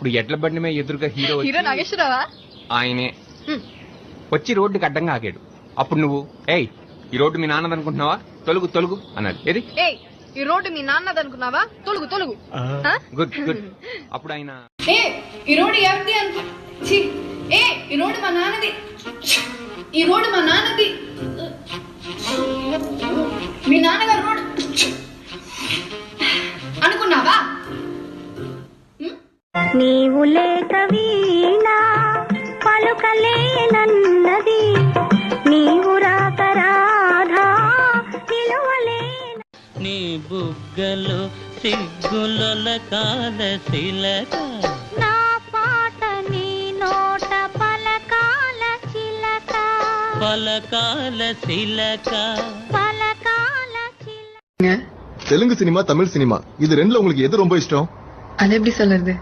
అప్పుడు ఎడ్ల బండి మీద ఎదురుగా హీరో హీరో నాగేశ్వరరావా? ఆయనే వచ్చి రోడ్డుకి అడ్డంగా ఆగాడు. అప్పుడు నువ్వు ఏయ్ ఈ రోడ్డు మీ నాన్నది అనుకుంటున్నావా, తొలుగు తొలుగు అన్నది. ఏది ఏయ్ ఈ రోడ్డు మీ నాన్నది అనుకున్నావా, తొలుగు తొలుగు. Good good. అప్పుడు ఆయన ఈ రోడ్డు ఎవరిది అనుకు, ఈ రోడ్డు మా నాన్నది, ఈ రోడ్డు మా నాన్నది, మీ నాన్నగారు రోడ్డు అనుకున్నావా? నీవు లేక వీణా పలుకలేనన్నది, నీవు రాక రాధా నిలువలేన. నీ బుగ్గలు సిగ్గుల కాల శిలక, నా పాట నీ నోట పలకాల చిలక, పలకాల శిలక. పలకాల చిలక. தெலுங்கு சினிமா தமிழ் சினிமா இது ரெண்டுல உங்களுக்கு எது ரொம்ப இஷ்டம்? அது எப்படி சொல்றது?